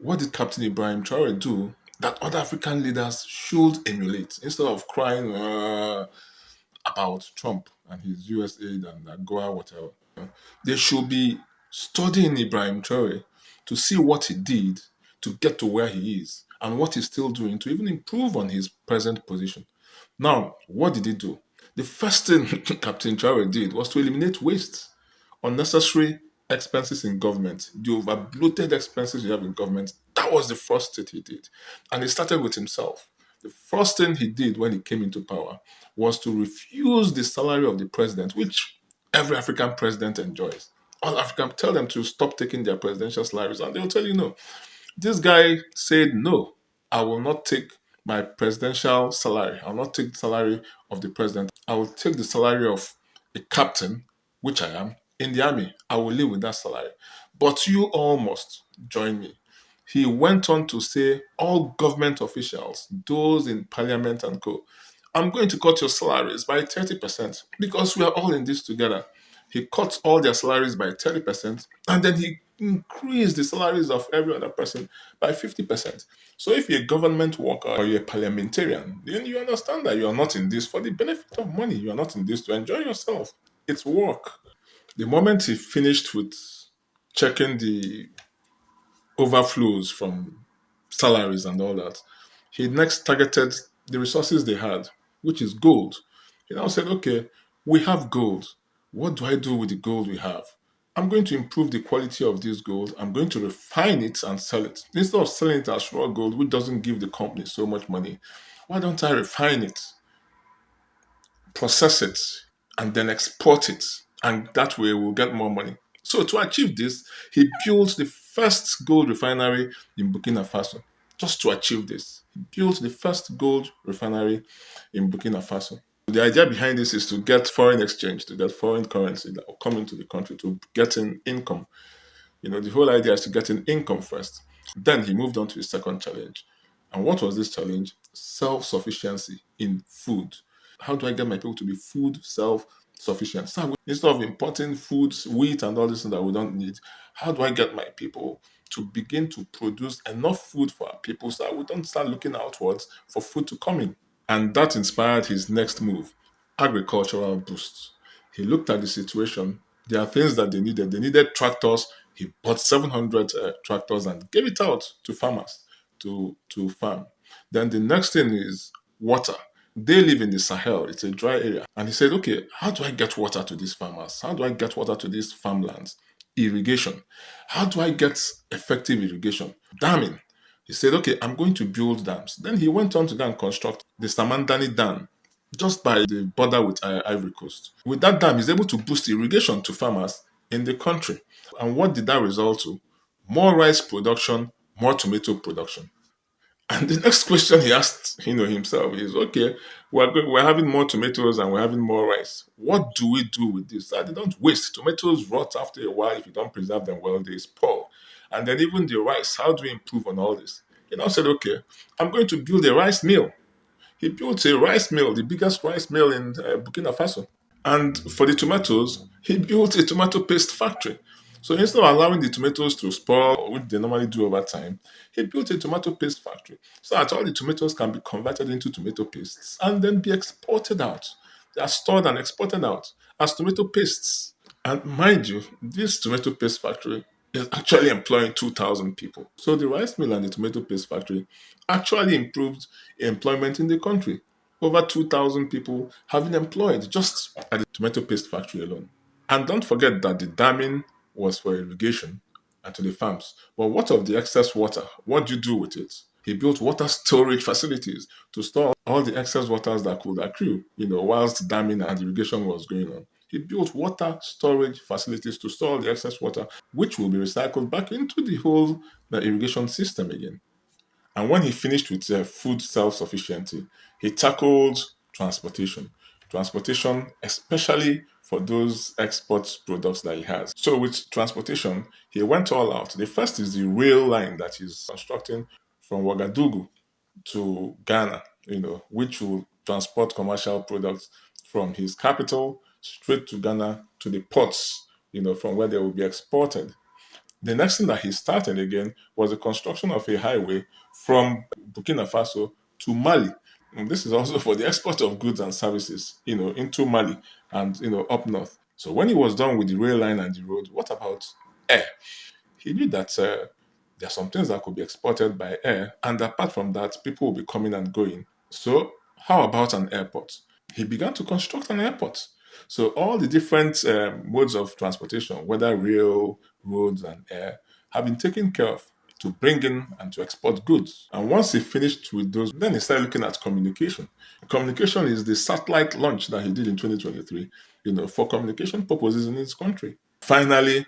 What did Captain Ibrahim Traore do that other African leaders should emulate instead of crying about Trump and his US aid and AGOA, whatever? They should be studying Ibrahim Traore to see what he did to get to where he is and what he's still doing to even improve on his present position. Now, what did he do? The first thing Captain Traore did was to eliminate waste, unnecessary expenses in government, the over bloated expenses you have in government. That was the first thing he did. And he started with himself. The first thing he did when he came into power was to refuse the salary of the president, which every African president enjoys. All African tell them to stop taking their presidential salaries, and they'll tell you no. This guy said, no, I will not take my presidential salary. I will not take the salary of the president. I will take the salary of a captain, which I am, in the army. I will live with that salary. But you all must join me. He went on to say, all government officials, those in parliament and co, I'm going to cut your salaries by 30% because we are all in this together. He cut all their salaries by 30%, and then he increased the salaries of every other person by 50%. So if you're a government worker or you're a parliamentarian, then you understand that you are not in this for the benefit of money. You are not in this to enjoy yourself. It's work. The moment he finished with checking the overflows from salaries and all that, he next targeted the resources they had, which is gold. He now said, okay, we have gold. What do I do with the gold we have? I'm going to improve the quality of this gold. I'm going to refine it and sell it. Instead of selling it as raw gold, which doesn't give the company so much money, why don't I refine it, process it, and then export it? And that way we'll get more money. So to achieve this, he built the first gold refinery in Burkina Faso. Just to achieve this, he built the first gold refinery in Burkina Faso. The idea behind this is to get foreign exchange, to get foreign currency that will come into the country to get in income. The whole idea is to get in income first. Then he moved on to his second challenge. And what was this challenge? Self sufficiency in food. How do I get my people to be food self sufficient? So instead of importing foods, wheat, and all this that we don't need, how do I get my people to begin to produce enough food for our people so that we don't start looking outwards for food to come in? And that inspired his next move, agricultural boost. He looked at the situation. There are things that they needed. They needed tractors. He bought 700 tractors and gave it out to farmers to farm. Then the next thing is water. They live in the Sahel, it's a dry area. And he said, okay, how do I get water to these farmers? How do I get water to these farmlands? Irrigation. How do I get effective irrigation? Damming. He said, okay, I'm going to build dams. Then he went on to go and construct the Samandani Dam just by the border with Ivory Coast. With that dam, he's able to boost irrigation to farmers in the country. And what did that result to? More rice production, more tomato production. And the next question he asked, himself is, okay, we're having more tomatoes and we're having more rice. What do we do with this? They don't waste. Tomatoes rot after a while if you don't preserve them well. They spoil. And then even the rice, how do we improve on all this? He now said, okay, I'm going to build a rice mill. He built a rice mill, the biggest rice mill in Burkina Faso. And for the tomatoes, he built a tomato paste factory. So instead of allowing the tomatoes to spoil, which they normally do over time, he built a tomato paste factory so that all the tomatoes can be converted into tomato pastes and then be exported out. They are stored and exported out as tomato pastes. And mind you, this tomato paste factory is actually employing 2,000 people. So the rice mill and the tomato paste factory actually improved employment in the country. Over 2,000 people have been employed just at the tomato paste factory alone. And don't forget that the damming was for irrigation and to the farms. But what of the excess water? What do you do with it? He built water storage facilities to store all the excess waters that could accrue, whilst damming and irrigation was going on. He built water storage facilities to store all the excess water, which will be recycled back into the whole irrigation system again. And when he finished with food self sufficiency, he tackled transportation. Transportation, especially for those export products that he has. So, with transportation, he went all out. The first is the rail line that he's constructing from Ouagadougou to Ghana, which will transport commercial products from his capital straight to Ghana to the ports, from where they will be exported. The next thing that he started again was the construction of a highway from Burkina Faso to Mali. And this is also for the export of goods and services, into Mali and up north. So when he was done with the rail line and the road, what about air? He knew that there are some things that could be exported by air, and apart from that, people will be coming and going. So how about an airport? He began to construct an airport. So all the different modes of transportation, whether rail, roads, and air, have been taken care of to bring in and to export goods. And once he finished with those, then he started looking at communication. Communication is the satellite launch that he did in 2023, for communication purposes in his country. Finally,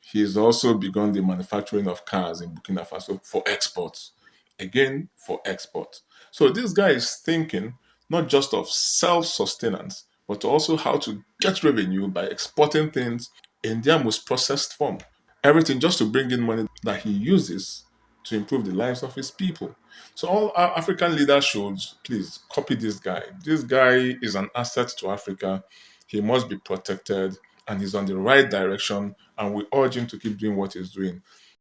he's also begun the manufacturing of cars in Burkina Faso for exports. Again, for export. So this guy is thinking not just of self sustenance, but also how to get revenue by exporting things in their most processed form. Everything just to bring in money that he uses to improve the lives of his people. So all our African leaders should please copy this guy. This guy is an asset to Africa. He must be protected and he's on the right direction. And we urge him to keep doing what he's doing.